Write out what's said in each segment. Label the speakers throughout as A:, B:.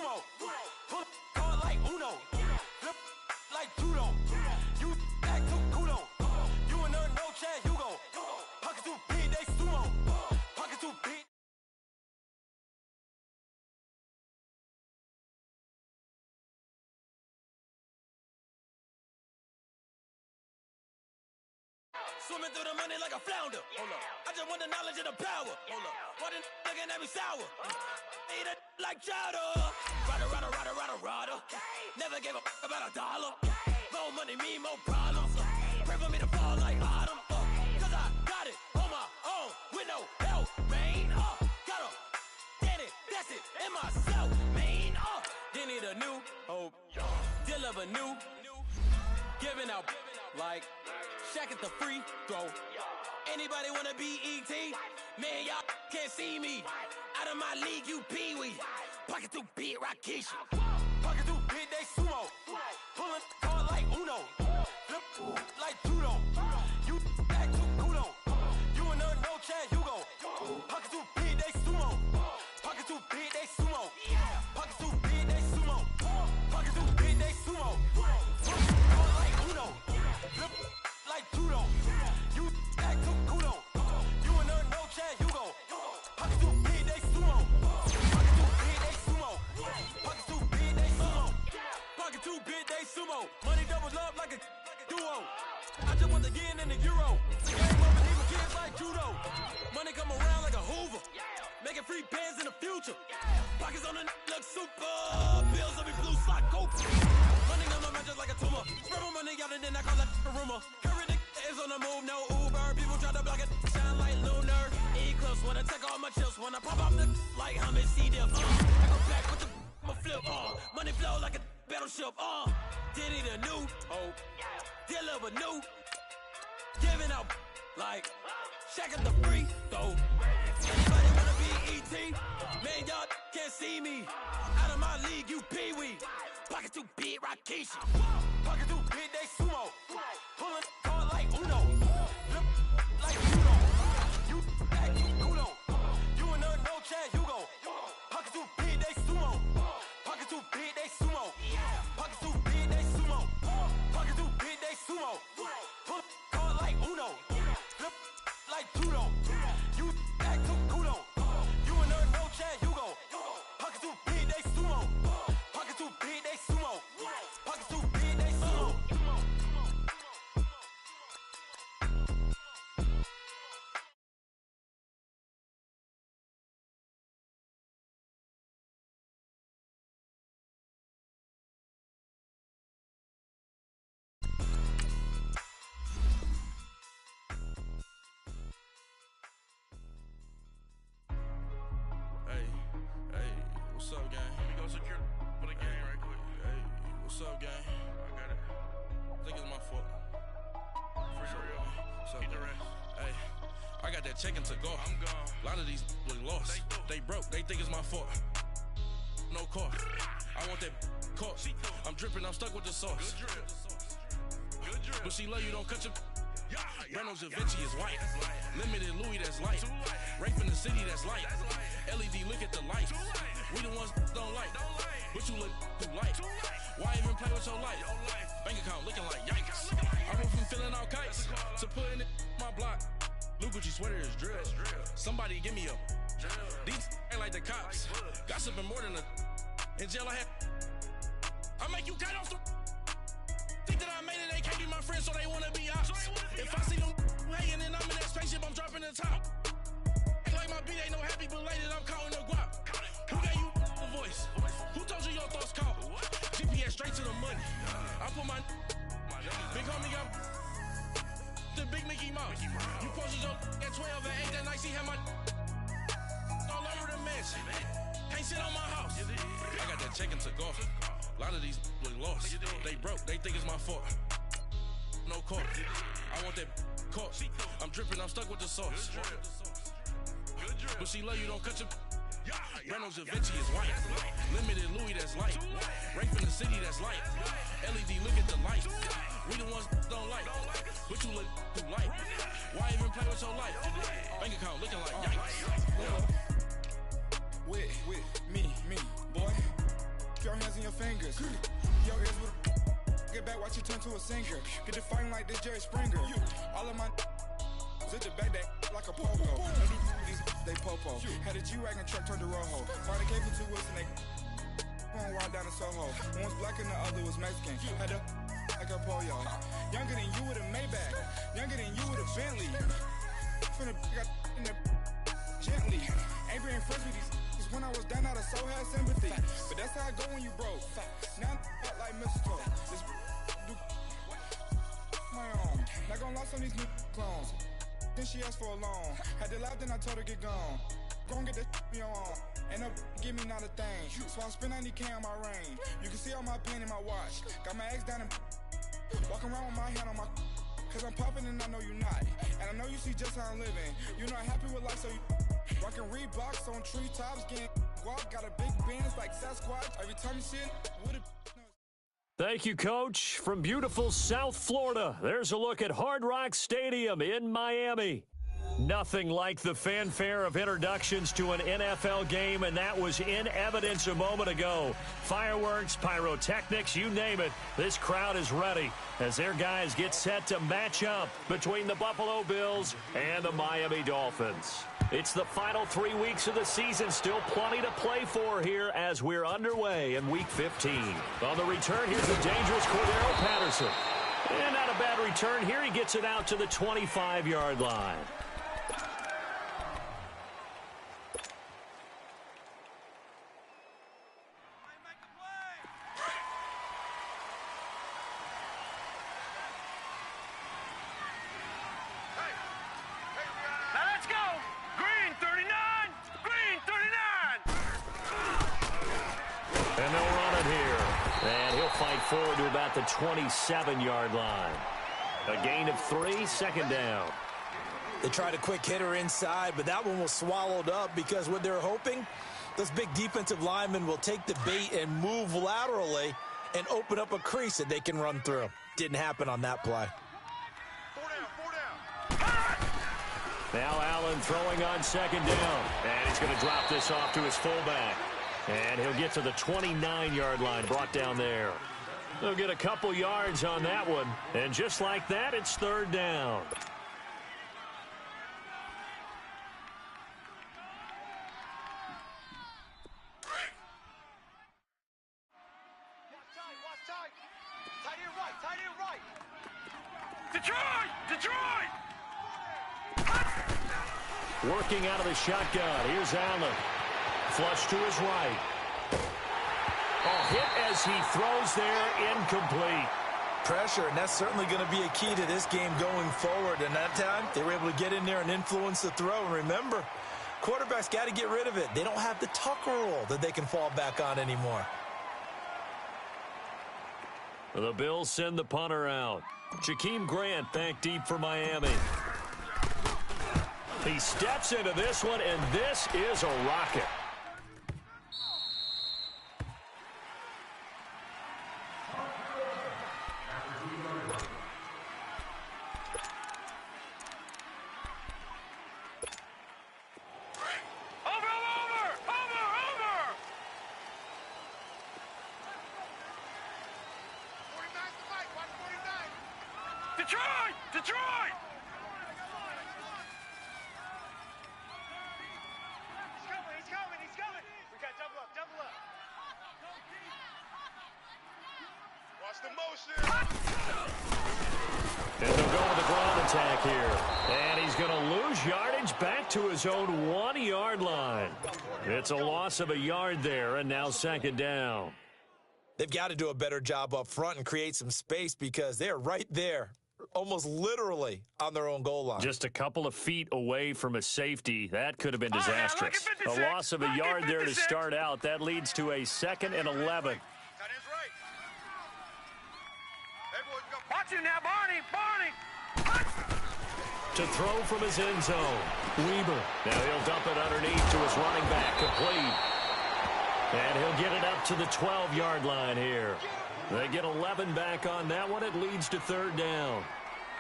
A: sumo. Pull card like Uno. Flip like judo. You act too kudo. You and her no Chad Hugo. Pocket too big, they sumo. Pocket too big. Swimming through the money like a flounder. Hold up. I just want the knowledge and the power. Hold up. Why the looking at me sour? Eat it like chowder. Rada. Never gave a about $1. More money mean more problems. Pray for me to fall like autumn. Cause I got it on my own with no help, man. Got a daddy, that's it, in myself, man. They need a new hope. Deal of a new. Giving out like Shaq at the free throw. Anybody wanna be E.T.? Man, y'all can't see me. Out of my league, you pee-wee. Pocket too big, Rakishi. Pocket too big, they sumo. Pulling card like Uno. Flip like judo. You act too kudo. You and her no Chad Hugo. Pocket too big, they sumo. Pocket too big, they sumo. Pocket too big, they sumo. Pocket too big, they sumo. Card like Uno. Flip like judo. You act too kudo. You and her no Chad Hugo. Pocket too big, they sumo. Pocket too big, they sumo. Pocket too big, they sumo. Pocket too big, they sumo. Money doubles up like a duo. I just want to get in the Euro. The game over, even kids like judo. Money come around like a Hoover. Making free bands in the future. Pockets on the look super. Bills on me blue slot cope. Running on my matches like a tumor. Spread my money out and then I call that a rumor. Current is on the move, no Uber. People try to block it, shine like lunar. Eclipse wanna take all my chips. Wanna pop up the like Hummus C-Dip. I go back with the I'ma flip. Money flow like a battleship. Did need a new hope. Deal of a new. Giving out like Shaq at the free throw. Anybody wanna be E.T.? Man, y'all can't see me. Out of my league, you pee-wee. Pocket too big, Rakishi. Pocket too big, they sumo. Pulling card like Uno. Flip like judo. You act too kudo. You and her no Chad Hugo. Pocket too big, they sumo. Pocket too big, they sumo. Pocket too big, they sumo. Pocket too big, they sumo. Pull card like Uno. Flip like judo. You act too kudo. You and her no Chad Hugo. Pocket too big, they sumo. Pocket too big, they sumo. Pocket too big, they sumo.
B: Hey, what's up, gang?
C: Let me go secure for the game right quick.
B: Hey, what's up, gang?
C: I got it.
B: I think it's my fault.
C: For real.
B: What's up,
C: Get the
B: gang?
C: rest.
B: Hey, I got that check-in to go.
C: I'm gone.
B: A lot of these look lost. They broke, they think it's my fault. No car. I want that caught. I'm dripping, I'm stuck with the sauce.
C: Good drip. Good drip.
B: But she love you, don't cut your.
C: Yeah.
B: Reynolds Da Vinci is white.
C: That's light.
B: Limited Louis, that's light.
C: Too light.
B: Rape in the city, that's light.
C: That's light.
B: LED, look at the light.
C: Too light.
B: We the ones don't like.
C: Don't like.
B: But you look too light.
C: Too light.
B: Why even play with your life?
C: Your life.
B: Bank account looking like yikes.
C: Looking like
B: I went from filling out kites
C: That's a call out.
B: to putting it my block. New Gucci sweater is drill.
C: That's drill.
B: Somebody give me a.
C: Drill.
B: These ain't like the cops.
C: Like bullets.
B: Gossiping more than a. In jail I had. I make you cut off the. Think that I made it, they can't be my friends, so they wanna be ops. If I see them hating and I'm in that spaceship, I'm dropping the top. Act like my beat ain't no happy belated, I'm counting the guap. Who gave you the voice? Who told you your thoughts count? GPS straight to the money. I put my big homie got the big Mickey Mouse. You posted your at 12 and 8 that night, she had my all over the mansion. Can't sit on my house. I got that check-in to go. A lot of these look lost. They broke, they think it's my fault. No car. I want that caught. I'm dripping, I'm stuck with the sauce.
C: Good drip.
B: But she love you, don't cut your.
C: Yeah.
B: Reynolds Da Vinci is white. Limited Louis, that's light. Rape in the city, that's light. LED, look at the light. We the ones don't like. But you look too light. Why even play with your life? Bank account looking like yikes.
D: With me, boy. your hands and your fingers. Your ears with get back, watch you turn to a singer. Get the fighting like this Jerry Springer. All of my zit the back that like a pogo. These they popo. Had a G-Wagon truck turned to Rojo. Friday came for 2 weeks and they going wild down in Soho. One was black and the other was Mexican. Had a like a pollo. Younger than you with a Maybach. Younger than you with a Bentley. From the got in the gently. Ain't been friends with these. When I was down, I so had sympathy. But that's how I go when you broke. Now I'm like mistletoe. This do my own. Not gonna lie on these new clones. Then she asked for a loan. Had to laugh, then I told her get gone. Gon' get that me on. And up, give me not a thing. So I spend 90K on my range. You can see all my pen in my watch. Got my ex down and walking around with my hand on my. Cause I'm popping and I know you not. And I know you see just how I'm living. You're not happy with life, so you rockin' Reeboks on treetops, getting walk, got a big Benz like Sasquatch. Every time you see it, with a.
E: Thank you, Coach. From beautiful South Florida, there's a look at Hard Rock Stadium in Miami. Nothing like the fanfare of introductions to an NFL game, and that was in evidence a moment ago. Fireworks, pyrotechnics, you name it. This crowd is ready as their guys get set to match up between the Buffalo Bills and the Miami Dolphins. It's the final 3 weeks of the season. Still plenty to play for here as we're underway in Week 15. On the return, here's the dangerous Cordero Patterson. And not a bad return here. He gets it out to the 25-yard line. Forward to about the 27-yard line. A gain of 3, second down.
F: They tried a quick hitter inside, but that one was swallowed up because what they're hoping, those big defensive linemen will take the bait and move laterally and open up a crease that they can run through. Didn't happen on that play.
C: 4 down.
E: Now Allen throwing on second down. And he's going to drop this off to his fullback. And he'll get to the 29-yard line, brought down there. They'll get a couple yards on that one. And just like that, it's third down.
C: Detroit!
E: Working out of the shotgun. Here's Allen. Flush to his right. Hit as he throws there, incomplete.
F: Pressure, and that's certainly going to be a key to this game going forward. And that time, they were able to get in there and influence the throw. And remember, quarterbacks got to get rid of it. They don't have the Tucker rule that they can fall back on anymore.
E: The Bills send the punter out. Jakeem Grant back deep for Miami. He steps into this one, and this is a rocket.
C: Detroit! He's coming. We got double up. Watch the motion.
E: And they'll go with the ground attack here. And he's going to lose yardage back to his own 1-yard line. It's a loss of a yard there, and now second down.
F: They've got to do a better job up front and create some space because they're right there, almost literally on their own goal line.
E: Just a couple of feet away from a safety. That could have been disastrous. A loss of a yard there to start out. That leads to a 2nd and 11.
C: Watch him now, Barney!
E: To throw from his end zone. Weber. Now he'll dump it underneath to his running back, complete. And he'll get it up to the 12-yard line here. They get 11 back on that one. It leads to third down.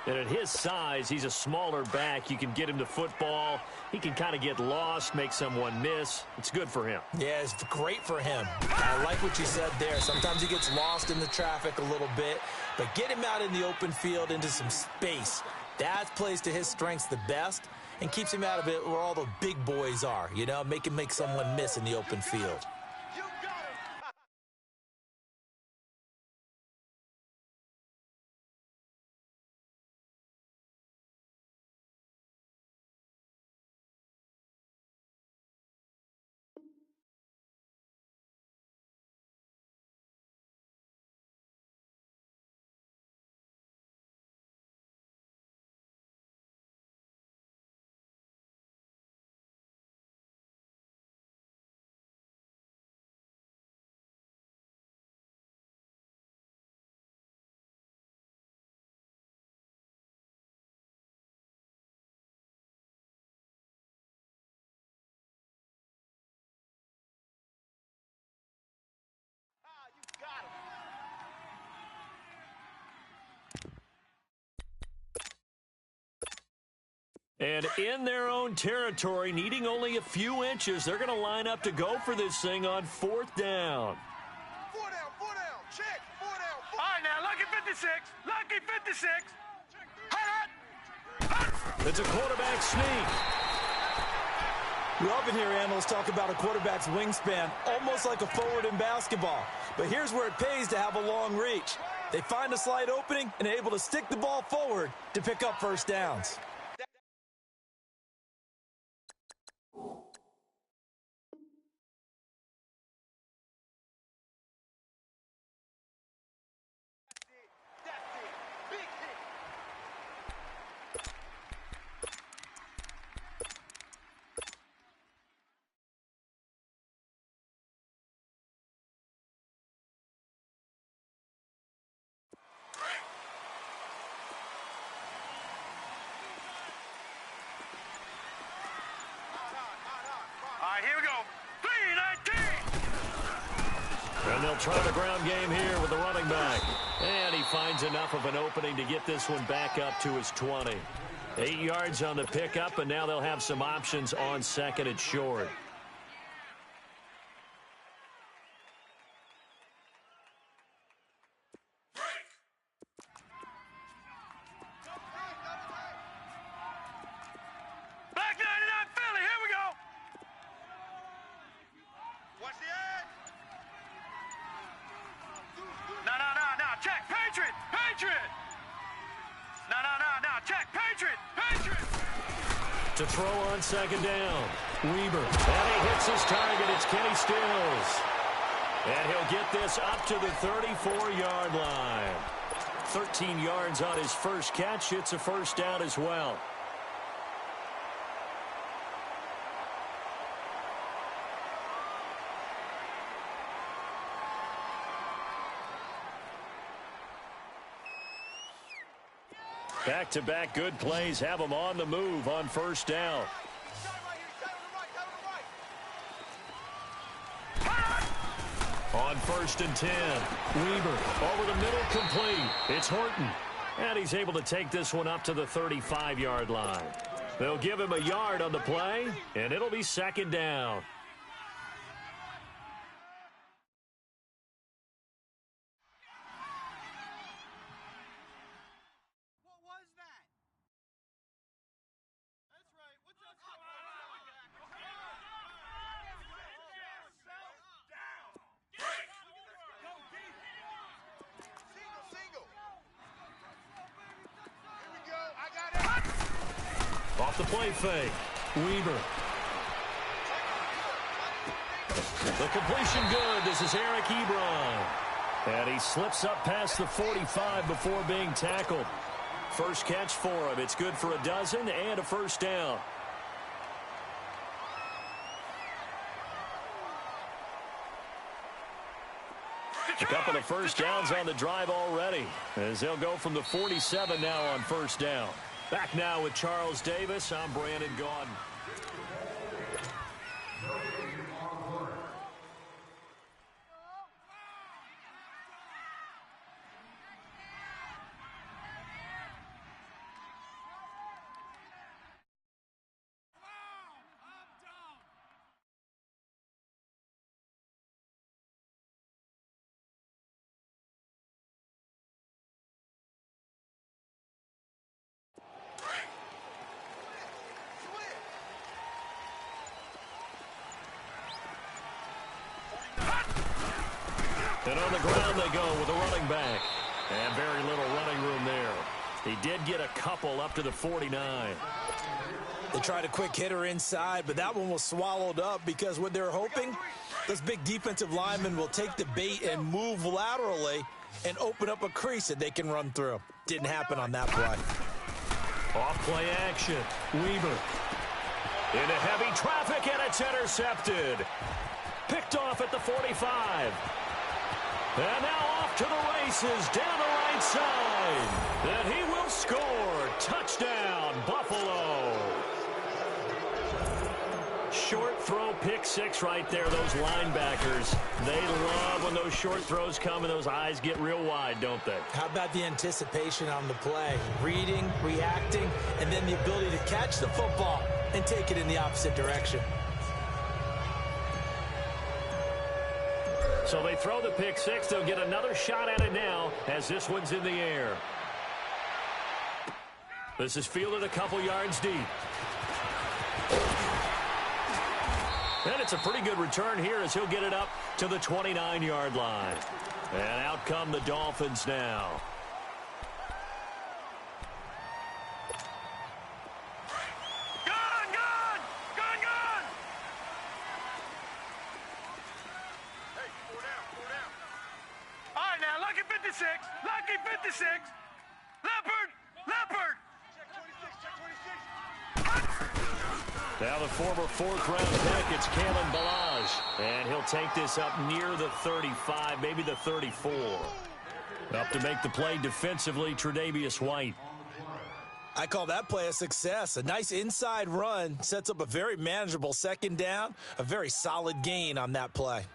E: And at his size, he's a smaller back. You can get him the football. He can kind of get lost, make someone miss. It's good for him.
F: Yeah, it's great for him. I like what you said there. Sometimes he gets lost in the traffic a little bit, but get him out in the open field into some space. That plays to his strengths the best and keeps him out of it where all the big boys are, you know, make him make someone miss in the open field.
E: And in their own territory, needing only a few inches, they're going to line up to go for this thing on 4th down.
C: 4 down, check, 4 down. All right, now, lucky 56.
E: It's a quarterback sneak.
F: We often hear analysts talk about a quarterback's wingspan, almost like a forward in basketball. But here's where it pays to have a long reach. They find a slight opening and are able to stick the ball forward to pick up first downs.
C: Here we go. 3-19.
E: And they'll try the ground game here with the running back. And he finds enough of an opening to get this one back up to his 20. 8 yards on the pickup, and now they'll have some options on 2nd and short. To throw on 2nd down. Weber. And he hits his target. It's Kenny Stills. And he'll get this up to the 34-yard line. 13 yards on his first catch. It's a first down as well. Back-to-back good plays have them on the move on first down. On 1st and 10, Weber over the middle, complete. It's Horton. And he's able to take this one up to the 35-yard line. They'll give him a yard on the play, and it'll be 2nd down. Off the play fake. Weber. The completion good. This is Eric Ebron. And he slips up past the 45 before being tackled. First catch for him. It's good for a dozen and a first down. A couple of first downs on the drive already, as they'll go from the 47 now on first down. Back now with Charles Davis. I'm Brandon Gaudin. And on the ground they go with a running back. And very little running room there. He did get a couple up to the 49.
F: They tried a quick hitter inside, but that one was swallowed up because what they're hoping, those big defensive linemen will take the bait and move laterally and open up a crease that they can run through. Didn't happen on that play.
E: Off play action. Weaver. Into heavy traffic, and it's intercepted. Picked off at the 45. And now off to the races down the right side. And he will score. Touchdown, Buffalo. Short throw, pick six right there. Those linebackers, they love when those short throws come and those eyes get real wide, don't they?
F: How about the anticipation on the play? Reading, reacting, and then the ability to catch the football and take it in the opposite direction.
E: So they throw the pick six. They'll get another shot at it now as this one's in the air. This is fielded a couple yards deep. And it's a pretty good return here as he'll get it up to the 29-yard line. And out come the Dolphins now.
C: Lucky 56. Leopard.
E: Now the former fourth-round pick, it's Kalen Ballage. And he'll take this up near the 35, maybe the 34. Up to make the play defensively, Tre'Davious White.
F: I call that play a success. A nice inside run sets up a very manageable second down, a very solid gain on that play.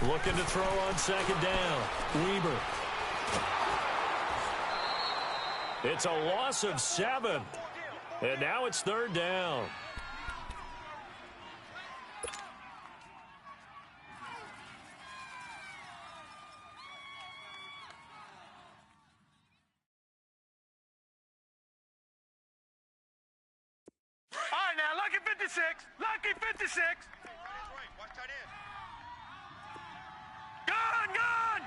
E: Looking to throw on second down. Weaver. It's a loss of 7. And now it's third down.
C: All right, now, lucky 56. Lucky 56. Watch tight end. Gun!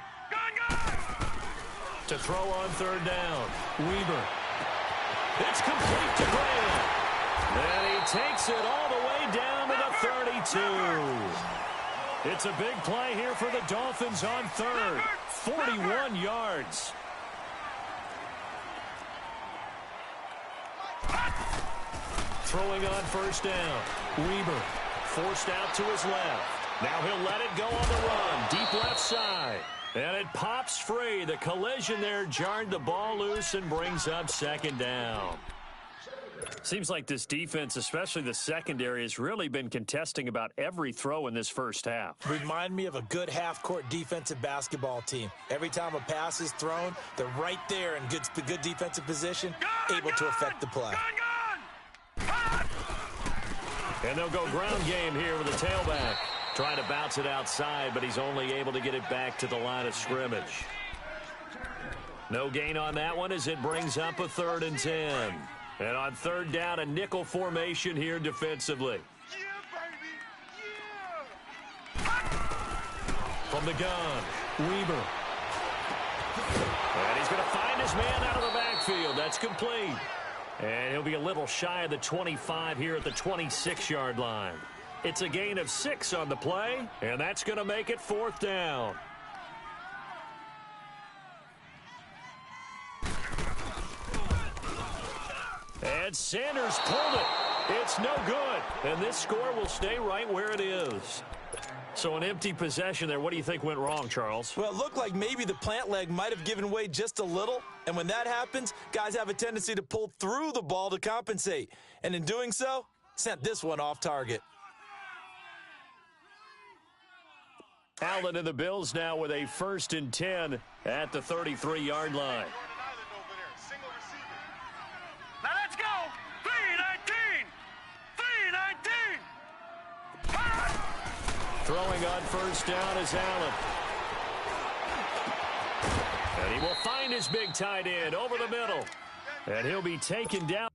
E: To throw on third down. Weaver. It's complete to Graham. And he takes it all the way down to the 32. It's a big play here for the Dolphins on third. 41 yards. Throwing on first down. Weaver forced out to his left. Now he'll let it go on the run. Deep left side. And it pops free. The collision there jarred the ball loose and brings up second down. Seems like this defense, especially the secondary, has really been contesting about every throw in this first half.
F: Remind me of a good half-court defensive basketball team. Every time a pass is thrown, they're right there in good defensive position, able to affect the play.
E: And they'll go ground game here with the tailback. Trying to bounce it outside, but he's only able to get it back to the line of scrimmage. No gain on that one as it brings up a 3rd and 10. And on third down, a nickel formation here defensively. From the gun, Weaver. And he's going to find his man out of the backfield. That's complete. And he'll be a little shy of the 25 here at the 26-yard line. It's a gain of 6 on the play, and that's going to make it 4th down. And Sanders pulled it. It's no good, and this score will stay right where it is. So an empty possession there. What do you think went wrong, Charles?
F: Well, it looked like maybe the plant leg might have given way just a little, and when that happens, guys have a tendency to pull through the ball to compensate, and in doing so, sent this one off target.
E: Allen and the Bills now with a 1st and 10 at the 33-yard line.
C: Now let's go. 3-19.
E: Throwing on first down is Allen. And he will find his big tight end over the middle. And he'll be taken down.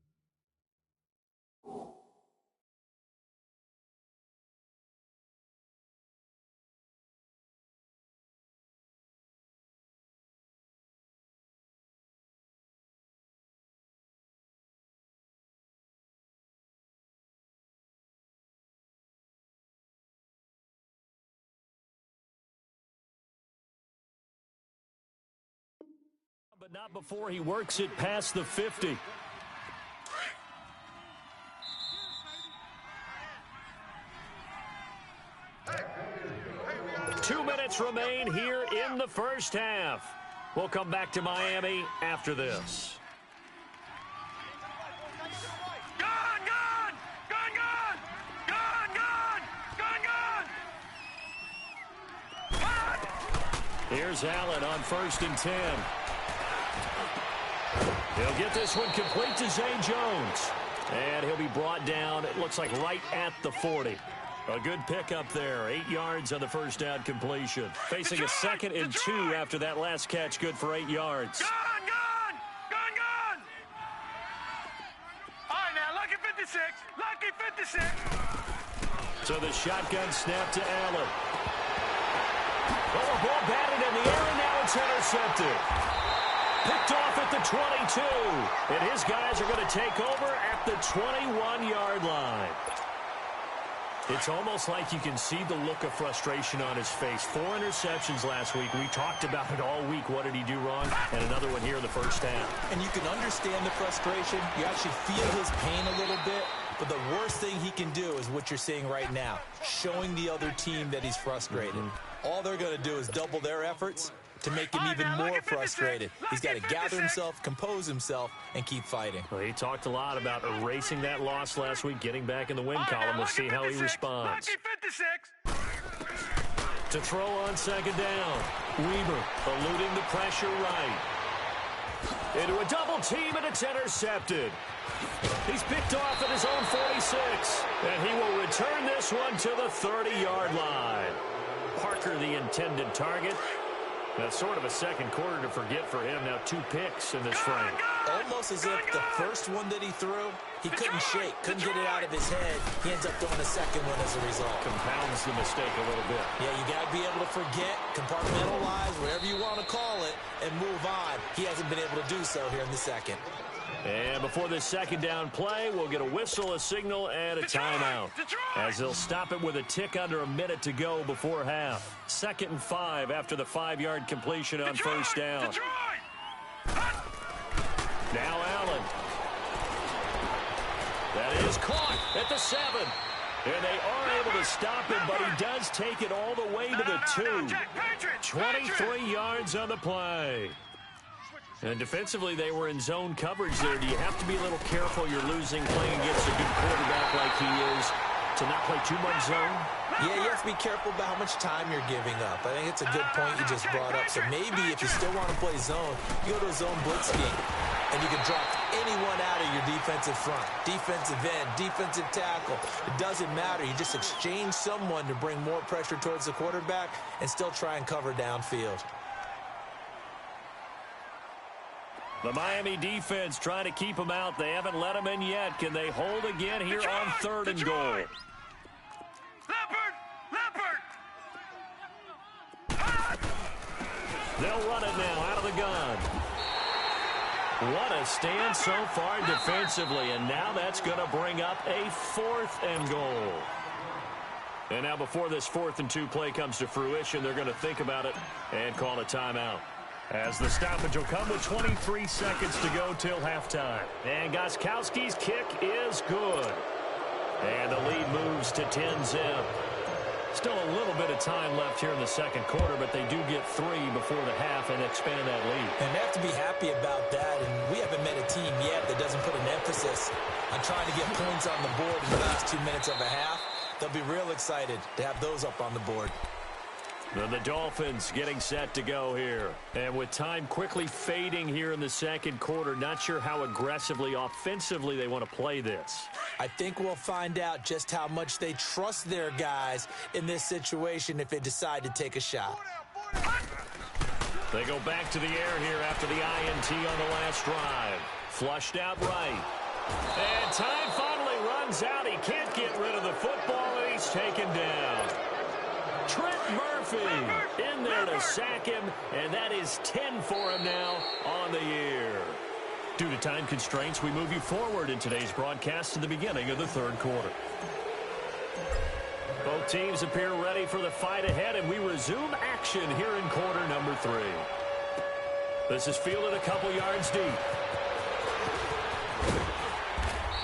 E: But not before he works it past the 50. Two minutes remain here in the first half. We'll come back to Miami after this. Here's Allen on 1st and 10. He'll get this one complete to Zay Jones. And he'll be brought down, it looks like right at the 40. A good pickup there. 8 yards on the first down completion. Facing a 2nd and 2 after that last catch, good for 8 yards.
C: Gone! All right, now, lucky 56. Lucky 56.
E: So the shotgun snap to Allen. Oh, a ball batted in the air, and now it's intercepted. Picked off at the 22. And his guys are going to take over at the 21-yard line. It's almost like you can see the look of frustration on his face. 4 interceptions last week. We talked about it all week. What did he do wrong? And another one here in the first half. And you can understand the frustration. You actually feel his pain a little bit. But the worst thing he can do is what you're seeing right now, showing the other team that he's frustrated. All they're going to do is double their efforts to make him even more frustrated. He's got to gather himself, compose himself, and keep fighting. Well, he talked a lot about erasing that loss last week, getting back in the win column. We'll see how he responds. To throw on 2nd down. Weaver eluding the pressure right. Into a double team, and it's intercepted. He's picked off at his own 46. And he will return this one to the 30-yard line. Parker, the intended target. That's sort of a second quarter to forget for him. Now 2 picks in this frame. Almost as if the first one that he threw, he couldn't shake, couldn't get it out of his head. He ends up throwing a second one as a result. Compounds the mistake a little bit. Yeah, you got to be able to forget, compartmentalize, whatever you want to call it, and move on. He hasn't been able to do so here in the second. And before this 2nd down play, we'll get a whistle, a signal, and a timeout. As they'll stop it with a tick under a minute to go before half. 2nd and 5 after the 5-yard completion on first down. Now Allen. That is caught at the 7. And they are able to stop him, but he does take it all the way to the 2. 23 yards on the play. And defensively, they were in zone coverage there. Do you have to be a little careful you're losing playing against a good quarterback like he is to not play too much zone? Yeah, you have to be careful about how much time you're giving up. I think it's a good point you just brought up. So maybe if you still want to play zone, you go to a zone blitz scheme, and you can drop anyone out of your defensive front, defensive end, defensive tackle. It doesn't matter. You just exchange someone to bring more pressure towards the quarterback and still try and cover downfield. The Miami defense trying to keep them out. They haven't let them in yet. Can they hold again here on 3rd and goal?
C: Leopard!
E: They'll run it now out of the gun. What a stand so far defensively, and now that's going to bring up a 4th and goal. And now before this 4th and 2 play comes to fruition, they're going to think about it and call a timeout. As the stoppage will come with 23 seconds to go till halftime. And Gostkowski's kick is good. And the lead moves to 10-zip. Still a little bit of time left here in the second quarter, but they do get 3 before the half and expand that lead. And they have to be happy about that, and we haven't met a team yet that doesn't put an emphasis on trying to get points on the board in the last 2 minutes of a half. They'll be real excited to have those up on the board. The Dolphins getting set to go here. And with time quickly fading here in the second quarter, not sure how aggressively, offensively they want to play this.
F: I think we'll find out just how much they trust their guys in this situation if they decide to take a shot.
E: They go back to the air here after the INT on the last drive. Flushed out right. And time finally runs out. He can't get rid of the football, and he's taken down. Trent Murphy in there to sack him, and that is 10 for him now on the year. Due to time constraints, we move you forward in today's broadcast to the beginning of the third quarter. Both teams appear ready for the fight ahead, and we resume action here in quarter number 3. This is fielded a couple yards deep.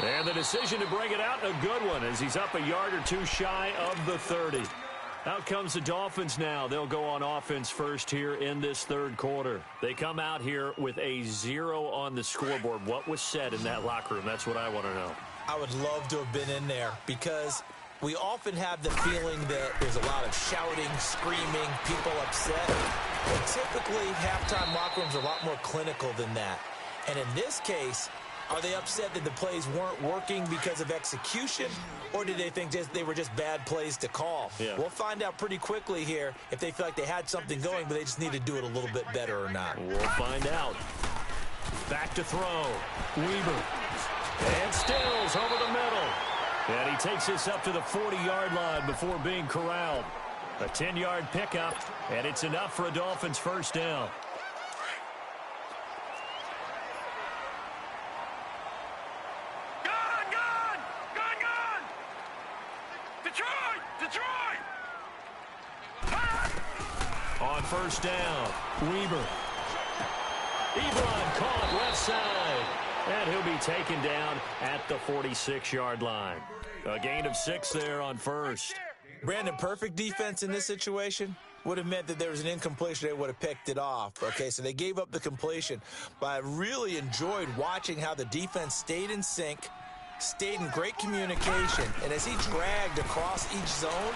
E: And the decision to bring it out, a good one, as he's up a yard or two shy of the 30. Out comes the Dolphins now. They'll go on offense first here in this third quarter. They come out here with a 0 on the scoreboard. What was said in that locker room? That's what I want to know. I would love to have been in there because we often have the feeling that there's a lot of shouting, screaming, people upset. But typically, halftime locker rooms are a lot more clinical than that. And in this case, are they upset that the plays weren't working because of execution, or did they think they were just bad plays to call? Yeah. We'll find out pretty quickly here if they feel like they had something going, but they just need to do it a little bit better or not. We'll find out. Back to throw. Weber. And Stills over the middle. And he takes this up to the 40-yard line before being corralled. A 10-yard pickup, and it's enough for a Dolphins first down. On first down, Weber. Ebron caught left side. And he'll be taken down at the 46-yard line. A gain of 6 there on first. Brandon, perfect defense in this situation would have meant that there was an incompletion. They would have picked it off. Okay, so they gave up the completion. But I really enjoyed watching how the defense stayed in sync, stayed in great communication. And as he dragged across each zone,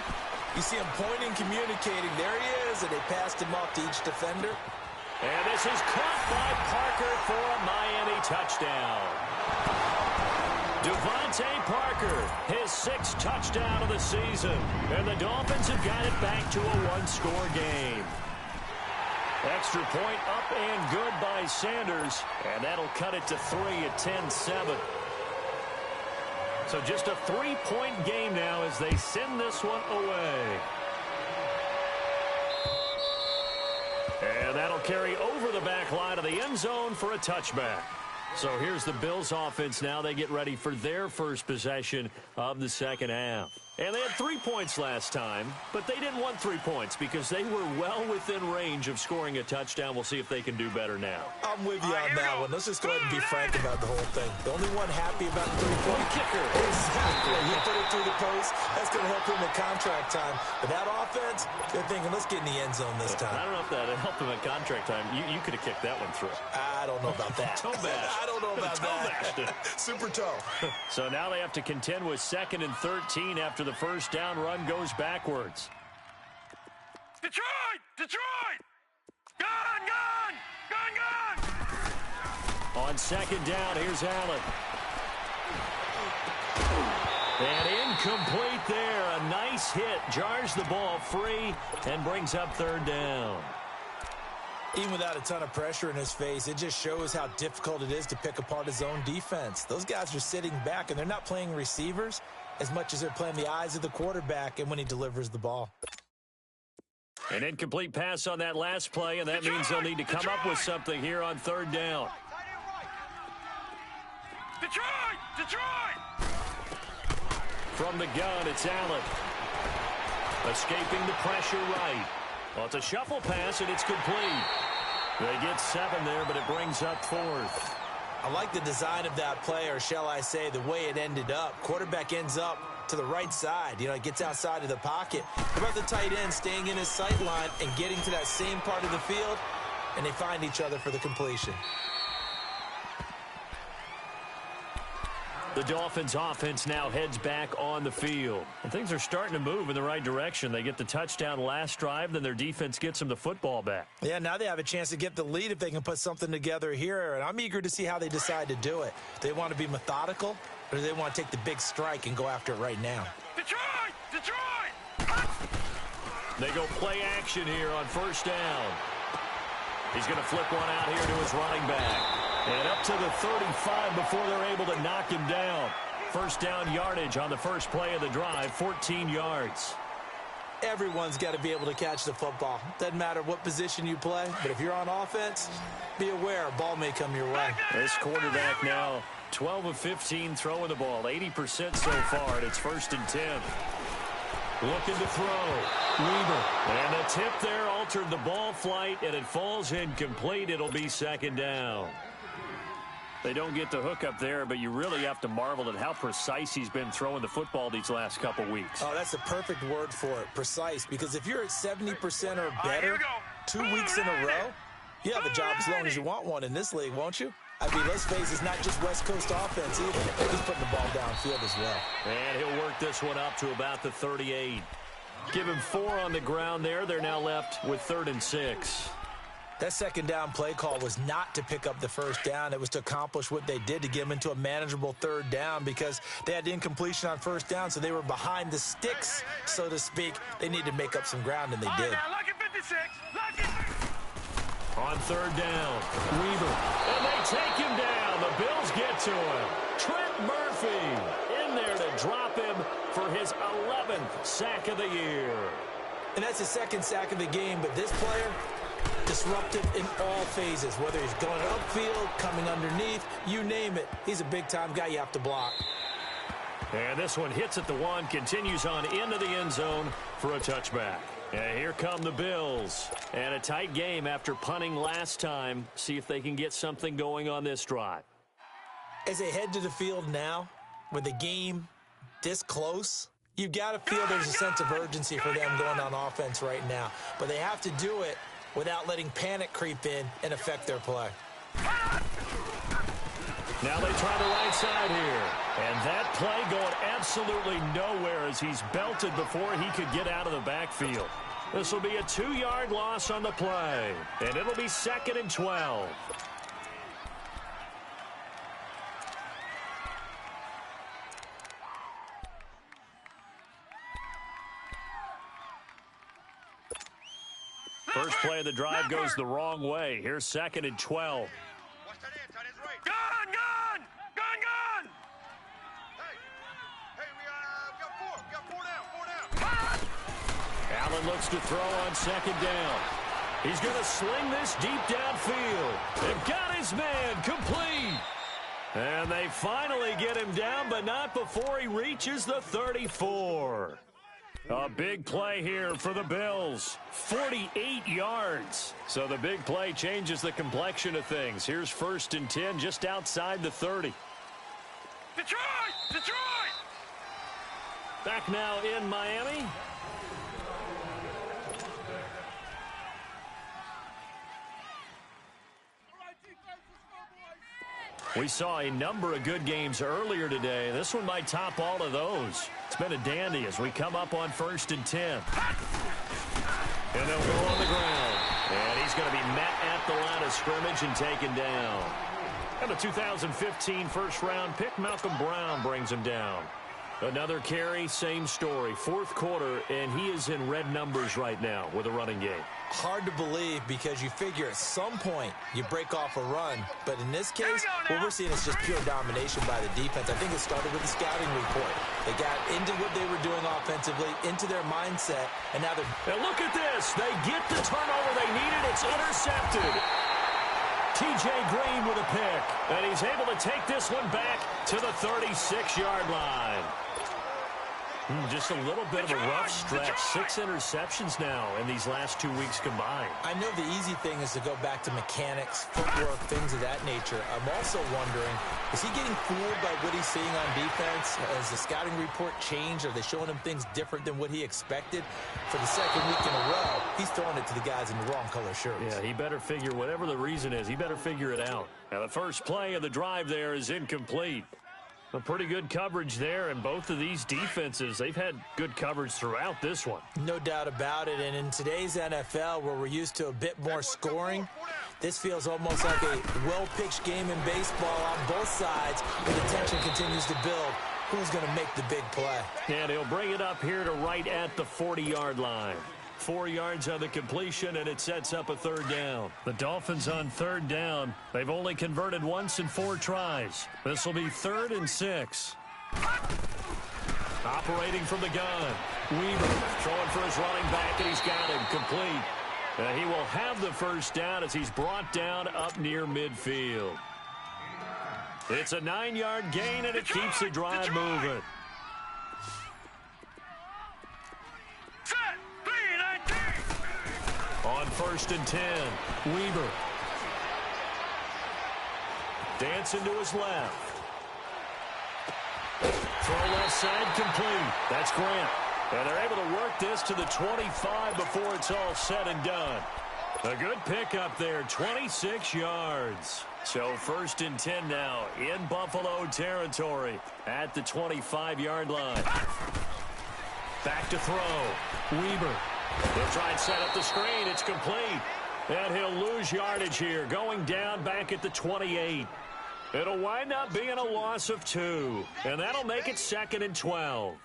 E: you see him pointing, communicating. There he is, and they passed him off to each defender. And this is caught by Parker for a Miami touchdown. Devontae Parker, his 6th touchdown of the season. And the Dolphins have got it back to a 1-score game. Extra point up and good by Sanders. And that'll cut it to 3 at 10-7. So just a 3-point game now as they send this one away. And that'll carry over the back line of the end zone for a touchback. So here's the Bills offense now. They get ready for their first possession of the second half. And they had 3 points last time, but they didn't want 3 points because they were well within range of scoring a touchdown. We'll see if they can do better now. I'm with you on that one. Let's just go ahead and be frank about the whole thing. The only one happy about the 3-point kicker. Exactly. He put it through the post. That's going to help him in contract time. But that offense, they're thinking, let's get in the end zone this time. I don't know if that helped him at contract time. You could have kicked that one through. I don't know about that. Toe bash. I don't know about that. Super toe. So now they have to contend with 2nd and 13 after the first down run goes backwards.
C: Detroit! Gone!
E: On second down, here's Allen. And incomplete there. A nice hit. Jars the ball free and brings up 3rd down. Even without a ton of pressure in his face, it just shows how difficult it is to pick apart his own defense. Those guys are sitting back, and they're not playing receivers as much as they're playing the eyes of the quarterback and when he delivers the ball. An incomplete pass on that last play, and that means they'll need to come up with something here on 3rd down.
C: Detroit!
E: From the gun, it's Allen. Escaping the pressure right. Well, it's a shuffle pass, and it's complete. They get 7 there, but it brings up 4th. I like the design of that play, or shall I say the way it ended up. Quarterback ends up to the right side. You know, it gets outside of the pocket. How about the tight end staying in his sight line and getting to that same part of the field, and they find each other for the completion. The Dolphins offense now heads back on the field. And things are starting to move in the right direction. They get the touchdown last drive, then their defense gets them the football back.
F: Yeah, now they have a chance to get the lead if they can put something together here. And I'm eager to see how they decide to do it. Do they want to be methodical, or do they want to take the big strike and go after it right now?
C: Detroit! Detroit!
E: They go play action here on first down. He's going to flip one out here to his running back. And up to the 35 before they're able to knock him down. First down yardage on the first play of the drive, 14 yards.
F: Everyone's got to be able to catch the football. Doesn't matter what position you play, but if you're on offense, be aware a ball may come your way.
E: This quarterback now 12 of 15 throwing the ball, 80% so far, and it's 1st and 10. Looking to throw. Weaver. And the tip there altered the ball flight, and it falls incomplete. It'll be 2nd down. They don't get the hook up there, but you really have to marvel at how precise he's been throwing the football these last couple weeks.
F: Oh, that's the perfect word for it, precise. Because if you're at 70% or better 2 weeks in a row, you have a job as long as you want one in this league, won't you? I mean, let's face it, it's not just West Coast offense either. He's putting the ball downfield as well.
E: And he'll work this one up to about the 38. Give him 4 on the ground there. They're now left with 3rd and 6.
F: That 2nd down play call was not to pick up the 1st down. It was to accomplish what they did to get them into a manageable 3rd down because they had incompletion on 1st down, so they were behind the sticks, so to speak. They needed to make up some ground, and they did.
C: Now, lucky 56. Lucky.
E: On 3rd down, Weaver. And they take him down. The Bills get to him. Trent Murphy in there to drop him for his 11th sack of the year.
F: And that's his 2nd sack of the game, but this player, disruptive in all phases, whether he's going upfield, coming underneath, you name it. He's a big-time guy you have to block.
E: And this one hits at the 1, continues on into the end zone for a touchback. And here come the Bills. And a tight game after punting last time. See if they can get something going on this drive.
F: As they head to the field now, with the game this close, you've got to feel there's a sense of urgency for them going on offense right now. But they have to do it without letting panic creep in and affect their play.
E: Now they try the right side here. And that play going absolutely nowhere as he's belted before he could get out of the backfield. This will be a 2-yard loss on the play. And it'll be 2nd and 12. First play of the drive goes the wrong way. Here's 2nd and 12.
C: Watch that end, tight ends right. Gun! Gun! Gun! Gun! Hey, we got 4. We got 4 down. 4 down.
E: Allen looks to throw on 2nd down. He's going to sling this deep downfield. They've got his man complete. And they finally get him down, but not before he reaches the 34. A big play here for the Bills. 48 yards. So the big play changes the complexion of things. Here's 1st and 10 just outside the 30.
C: Detroit! Detroit!
E: Back now in Miami. We saw a number of good games earlier today. This one might top all of those. It's been a dandy as we come up on 1st and 10. And they'll go on the ground. And he's going to be met at the line of scrimmage and taken down. And the 2015 first-round pick, Malcolm Brown, brings him down. Another carry, same story. 4th quarter, and he is in red numbers right now with a running game.
F: Hard to believe because you figure at some point you break off a run. But in this case, what we're seeing is just pure domination by the defense. I think it started with the scouting report. They got into what they were doing offensively, into their mindset, and now they're...
E: And look at this. They get the turnover they needed. It's intercepted. T.J. Green with a pick. And he's able to take this one back to the 36-yard line. Just a little bit of a rough stretch. 6 interceptions now in these last 2 weeks combined.
F: I know the easy thing is to go back to mechanics, footwork, things of that nature. I'm also wondering, is he getting fooled by what he's seeing on defense? Has the scouting report changed? Are they showing him things different than what he expected? For the 2nd week in a row, he's throwing it to the guys in the wrong color shirts.
E: Yeah, he better figure, whatever the reason is, he better figure it out. Now, the first play of the drive there is incomplete. A pretty good coverage there, and both of these defenses, they've had good coverage throughout this one.
F: No doubt about it, and in today's NFL, where we're used to a bit more scoring, this feels almost like a well-pitched game in baseball on both sides, and the tension continues to build. Who's going to make the big play?
E: And he'll bring it up here to right at the 40-yard line. 4 yards on the completion, and it sets up a third down. The Dolphins on third down. They've only converted once in 4 tries. This will be 3rd and 6. Operating from the gun. Weaver throwing for his running back, and he's got him complete. He will have the first down as he's brought down up near midfield. It's a 9-yard gain, and it keeps the drive moving. On 1st and 10, Weaver. Dancing to his left. Throw left side complete. That's Grant. And they're able to work this to the 25 before it's all said and done. A good pickup there, 26 yards. So 1st and 10 now in Buffalo territory at the 25-yard line. Back to throw. Weaver. He'll try and set up the screen. It's complete. And he'll lose yardage here, going down back at the 28. It'll wind up being a loss of 2. And that'll make it 2nd and 12.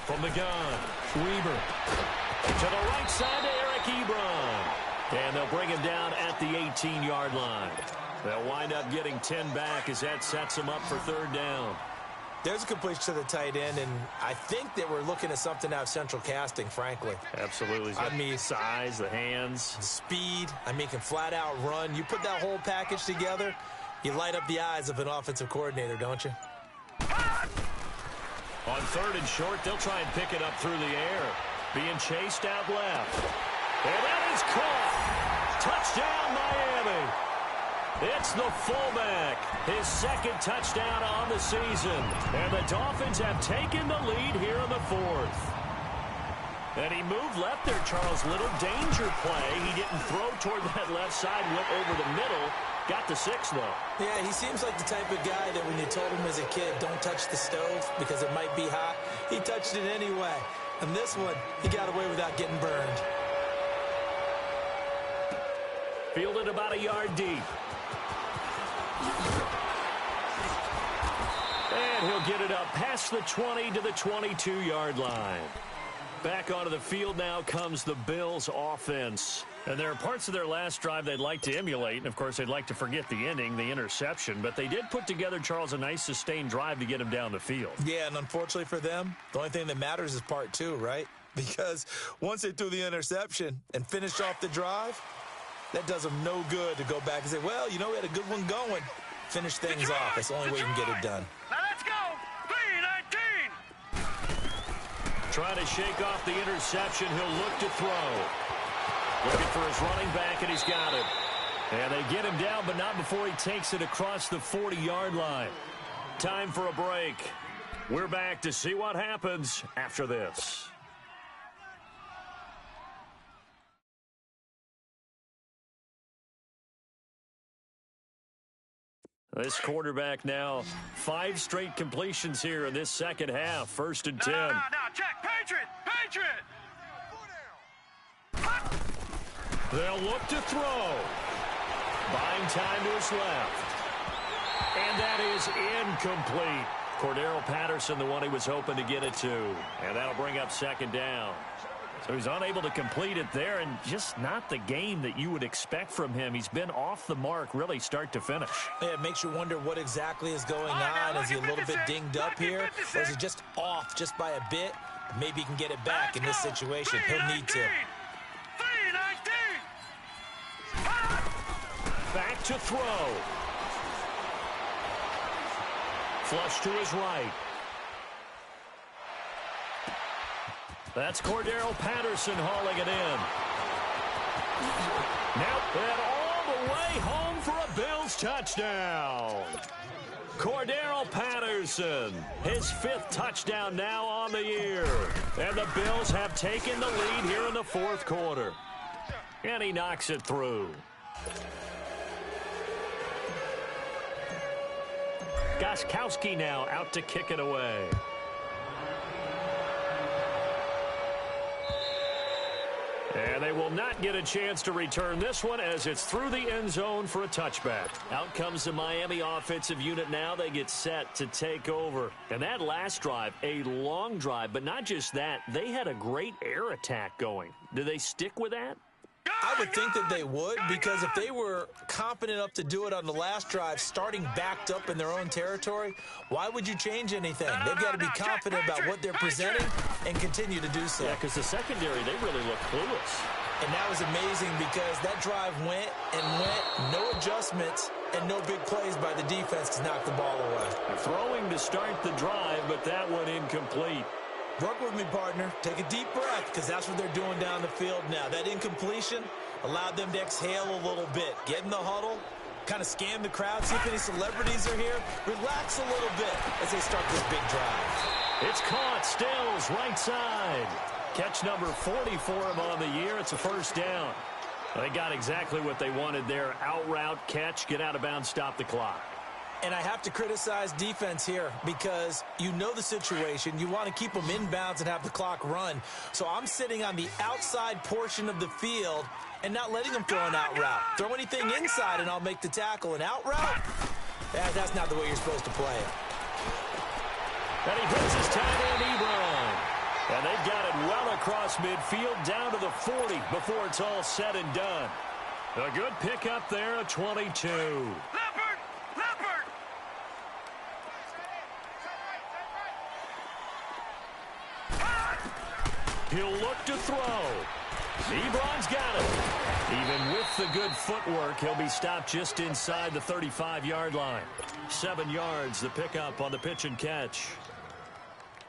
E: From the gun, Weaver. To the right side to Eric Ebron. And they'll bring him down at the 18-yard line. They'll wind up getting 10 back as that sets them up for 3rd down.
F: There's a completion to the tight end, and I think that we're looking at something out of central casting, frankly.
E: Absolutely.
F: I mean,
E: size, the hands.
F: Speed. I mean, can flat out run. You put that whole package together, you light up the eyes of an offensive coordinator, don't you?
E: On 3rd and short, they'll try and pick it up through the air. Being chased out left. And that is caught. Touchdown, Miami. It's the fullback. His 2nd touchdown on the season. And the Dolphins have taken the lead here in the 4th. And he moved left there, Charles. Little danger play. He didn't throw toward that left side. Went over the middle. Got the 6, though.
F: Yeah, he seems like the type of guy that when you told him as a kid, don't touch the stove because it might be hot, he touched it anyway. And this one, he got away without getting burned.
E: Fielded about a yard deep. And he'll get it up past the 20 to the 22-yard line. Back onto the field now comes the Bills offense. And there are parts of their last drive they'd like to emulate. And, of course, they'd like to forget the ending, the interception. But they did put together, Charles, a nice sustained drive to get him down the field.
F: Yeah, and unfortunately for them, the only thing that matters is part 2, right? Because once they threw the interception and finished off the drive, that does them no good to go back and say, well, you know, we had a good one going. Finish things off. That's the only way you can get it done.
C: Now let's go. 3-19.
E: Trying to shake off the interception. He'll look to throw. Looking for his running back, and he's got it. And they get him down, but not before he takes it across the 40-yard line. Time for a break. We're back to see what happens after this. This quarterback now, 5 straight completions here in this second half. 1st and 10.
C: Now, check. Patriot.
E: They'll look to throw. Buying time to his left. And that is incomplete. Cordero Patterson, the one he was hoping to get it to. And that'll bring up 2nd down. So he's unable to complete it there, and just not the game that you would expect from him. He's been off the mark, really, start to finish.
F: Yeah, it makes you wonder what exactly is going on. Is he a little bit dinged up here, or is he just off just by a bit? Maybe he can get it back in this situation. He'll need to.
C: 3-19.
E: Back to throw. Flush to his right. That's Cordero Patterson hauling it in. Now, and all the way home for a Bills touchdown. Cordero Patterson, his 5th touchdown now on the year. And the Bills have taken the lead here in the 4th quarter. And he knocks it through. Gostkowski now out to kick it away. And they will not get a chance to return this one as it's through the end zone for a touchback. Out comes the Miami offensive unit now. They get set to take over. And that last drive, a long drive, but not just that. They had a great air attack going. Do they stick with that?
F: I would think that they would, because if they were confident enough to do it on the last drive, starting backed up in their own territory, why would you change anything? They've got to be confident about what they're presenting and continue to do so.
E: Yeah, because the secondary, they really look clueless.
F: And that was amazing because that drive went and went, no adjustments, and no big plays by the defense to knock the ball away.
E: Throwing to start the drive, but that one incomplete.
F: Work with me, partner. Take a deep breath, because that's what they're doing down the field now. That incompletion allowed them to exhale a little bit. Get in the huddle, kind of scan the crowd, see if any celebrities are here. Relax a little bit as they start this big drive.
E: It's caught. Stills, right side. Catch number 40 for him on the year. It's a first down. They got exactly what they wanted there. Out route, catch, get out of bounds, stop the clock.
F: And I have to criticize defense here because you know the situation. You want to keep them inbounds and have the clock run. So I'm sitting on the outside portion of the field and not letting them throw an out route. Throw anything inside and I'll make the tackle. An out route? That's not the way you're supposed to play it.
E: And he puts his tight end, Ebron. And they've got it well across midfield down to the 40 before it's all said and done. A good pickup there, a 22. He'll look to throw. Ebron's got it. Even with the good footwork, he'll be stopped just inside the 35-yard line. 7 yards, the pickup on the pitch and catch.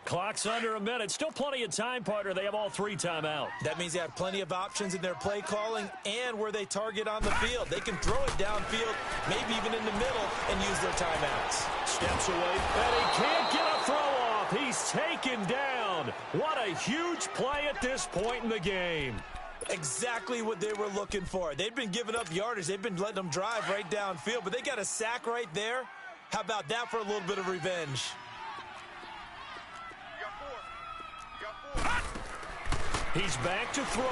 E: Clock's under a minute. Still plenty of time, partner. They have all 3 timeouts.
F: That means they have plenty of options in their play calling and where they target on the field. They can throw it downfield, maybe even in the middle, and use their timeouts.
E: Steps away, and he can't get a throw off. He's taken down. What a huge play at this point in the game.
F: Exactly what they were looking for. They've been giving up yardage. They've been letting them drive right downfield, but they got a sack right there. How about that for a little bit of revenge?
E: He's back to throw.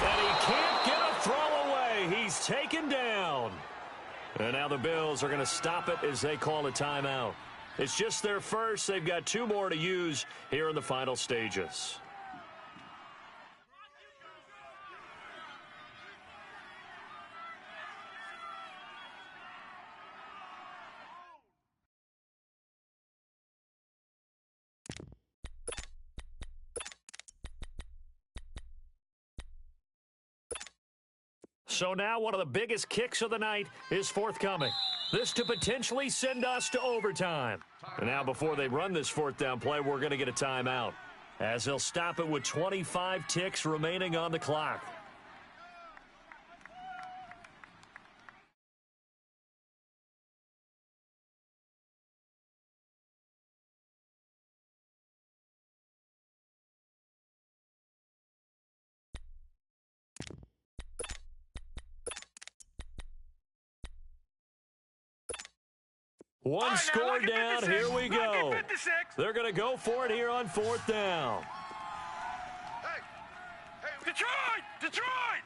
E: And he can't get a throw away. He's taken down. And now the Bills are going to stop it as they call a timeout. It's just their first. They've got 2 more to use here in the final stages. So now one of the biggest kicks of the night is forthcoming. This to potentially send us to overtime. And now before they run this 4th down play, we're going to get a timeout, as they'll stop it with 25 ticks remaining on the clock. One score down. Here we go. They're going to go for it here on 4th down.
C: Hey, Detroit! Detroit!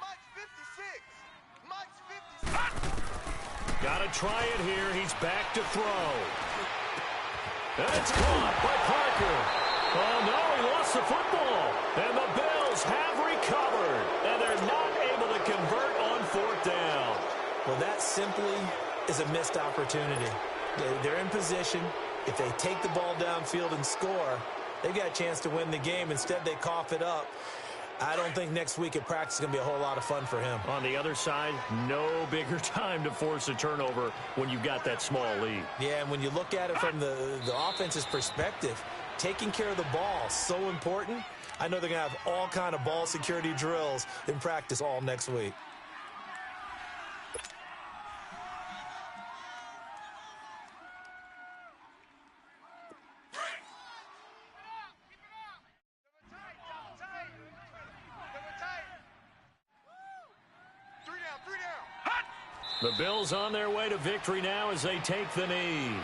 A: Mike's 56.
E: Got to try it here. He's back to throw. And it's caught by Parker. Oh, no, he lost the football. And the Bills have recovered. And they're not able to convert on 4th down.
F: Well, that simply is a missed opportunity. They're in position. If they take the ball downfield and score, they've got a chance to win the game. Instead, they cough it up. I don't think next week at practice is going to be a whole lot of fun for him.
E: On the other side, no bigger time to force a turnover when you've got that small lead.
F: Yeah, and when you look at it from the offense's perspective, taking care of the ball is so important. I know they're going to have all kind of ball security drills in practice all next week.
E: The Bills on their way to victory now as they take the knee.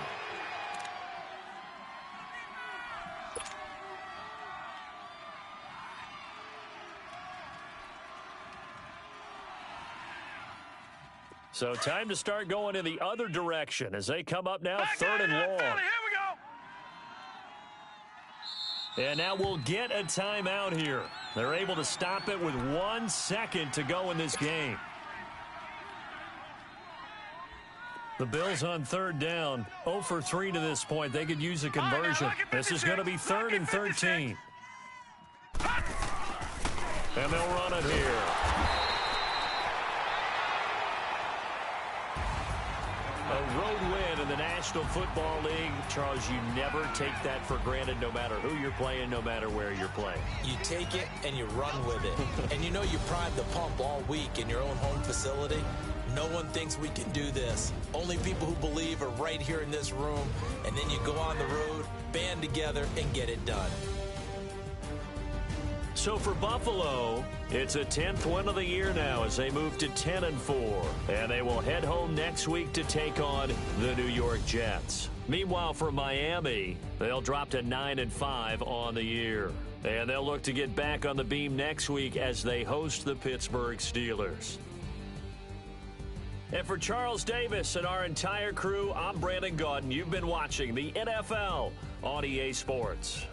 E: So time to start going in the other direction as they come up now, third and long.
C: Here we go.
E: And now we'll get a timeout here. They're able to stop it with 1 second to go in this game. The Bills on third down, 0 for 3 to this point. They could use a conversion. This is going to be third and 13. And they'll run it here. A road win in the National Football League. Charles, you never take that for granted no matter who you're playing, no matter where you're playing.
F: You take it and you run with it. And you know you primed the pump all week in your own home facility. No one thinks we can do this. Only people who believe are right here in this room. And then you go on the road, band together, and get it done.
E: So for Buffalo, it's a 10th win of the year now as they move to 10-4. And they will head home next week to take on the New York Jets. Meanwhile, for Miami, they'll drop to 9-5 on the year. And they'll look to get back on the beam next week as they host the Pittsburgh Steelers. And for Charles Davis and our entire crew, I'm Brandon Gaudin. You've been watching the NFL on EA Sports.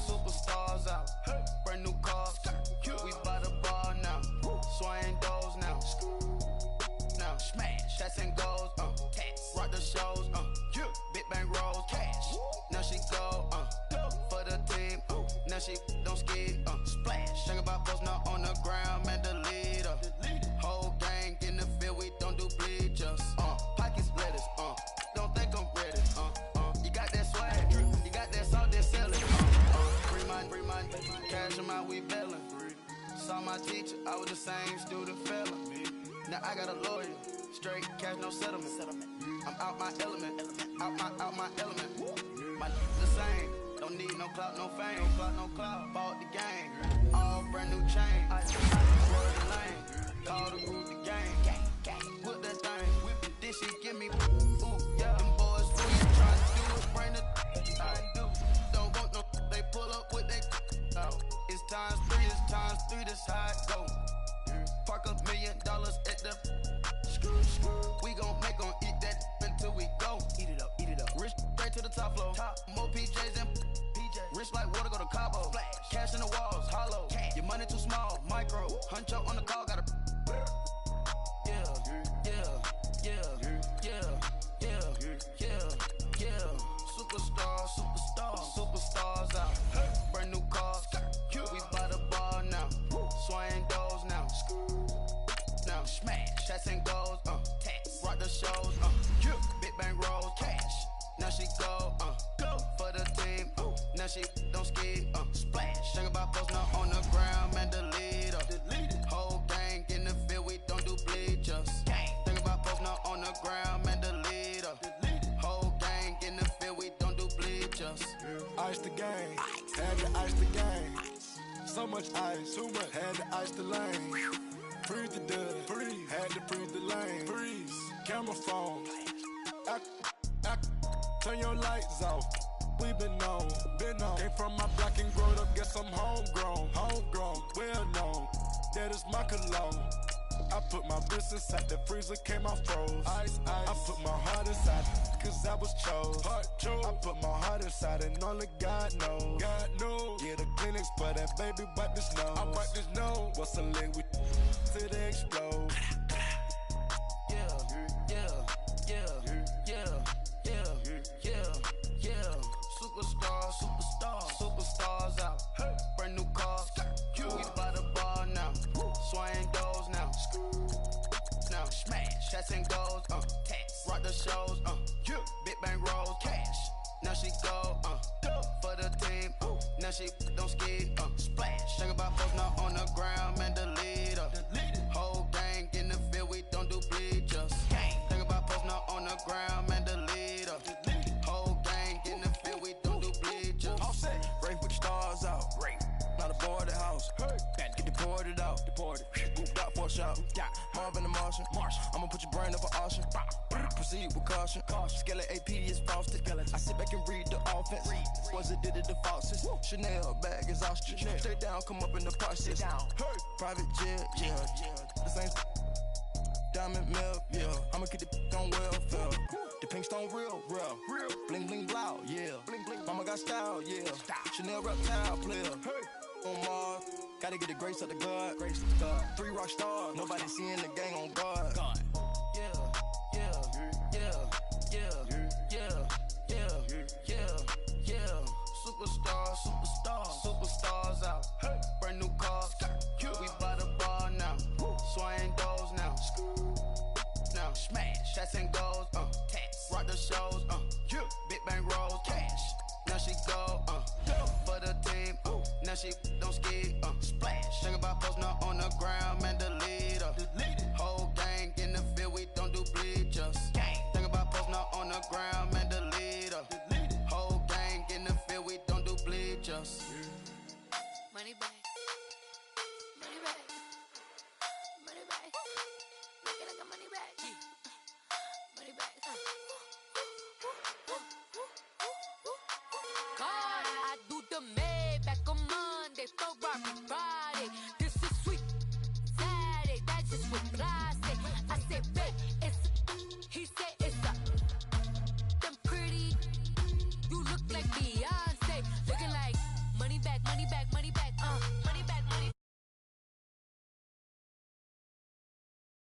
G: Superstars out. Brand new cars. We buy the bar now. Swing doors now. Now smash. Shots and goals. Rock the shows. Big bang rolls. Cash. Now she go. For the team. Now she don't ski. Splash. Think about post now on the ground. Man, the leader. Whole gang in the field. We don't do bleachers. Pocket splitters. Don't think I'm ready. You got that swag. You got that salt that selling. Free my cash them out, we bailin'. Saw my teacher, I was the same student fella. Now I got a lawyer, straight cash, no settlement. I'm out my element, out my element. My the same, don't need no clout, no fame, no clout. Bought the game, all brand new chain. I swerve the lane, call the group the gang. Put that thing, this shit give me, ooh, yeah. Them boys free, tryna do it, bring the I do. Don't want no, they pull up with they out. It's times three, this how it go. Park $1 million at the we gon' make 'em eat that until we go. Eat it up. Rich straight to the top floor. More PJs and rich like water, go to Cabo. Splash. Cash in the walls, hollow. Cash. Your money too small, micro. Hunch up on the call, gotta. Superstars out. Brand new cars. We buy the bar now. Swing doors now. Now smash. Shots and goals. Rock the shows. Big bang rolls. Cash. Now she go. For the team. Now she don't ski. Splash. Think about post now on the ground. Man, the leader. Whole gang in the field. We don't do bleachers. Think about post now on the ground. Man, the leader. Whole gang in the field. We don't do bleachers.
D: Ice the game, had to ice the game. So much ice, too much, had to ice the lane. Freeze the dust, freeze, had to freeze the lane. Freeze, camera phone. Turn your lights off. We been on. Came from my block and growed up, guess I'm homegrown, well known. That is my cologne. I put my wrist inside the freezer, came out froze. Ice. I put my heart inside, cause I was chose. I put my heart inside and only God knows. Yeah, the clinics, but that baby wipe this nose. I wipe this nose. What's a link with till they explode? Yeah.
G: shots and goals, tax. Rock the shows, big bang rolls, cash. Now she go, for the team, now she don't ski, splash. Think about folks not on the ground, man, delete her. Whole gang in the field, we don't do bleachers. Think about folks not on the ground, man, delete her. Whole gang in the field, we don't do bleachers.
B: Race with the stars out. Not a boarded house. Get deported out. Got for a shot. Marvin the Martian. I'ma put your brain up for auction. Proceed with caution. Skeleton AP is frosted. I sit back and read the offense. Was it did it the faucets? Chanel bag is ostrich. Stay down, come up in the process. Private jet, yeah. The same diamond milk, yeah. I'ma keep the on welfare. The pink stone real. Bling bling blow, yeah. Mama got style, yeah. Chanel reptile player. On Mars, gotta get the grace of the God. 3 rock stars, nobody seeing the gang on guard. Superstars out. Brand new cars. We by the bar now. Swaying doors now. Now smash. Shots and goals. Tax. Rock the shows. Big bang rolls. Cash. Now she go. For the team. Now she don't ski. Splash. Think about folks not on the ground, man, delete her. Whole gang in the field, we don't do bleachers. Think about folks not on the ground, man, delete her. Whole gang in the field, we don't do bleachers.
H: Money back. Money back. Money back. Make it like a money back. Money back. God, I do the Maybach on Monday, Ferrari Friday. This is sweet Saturday, that's just what I say. I say, babe, he said it's a them pretty. You look like Beyonce, looking like money back, money back, money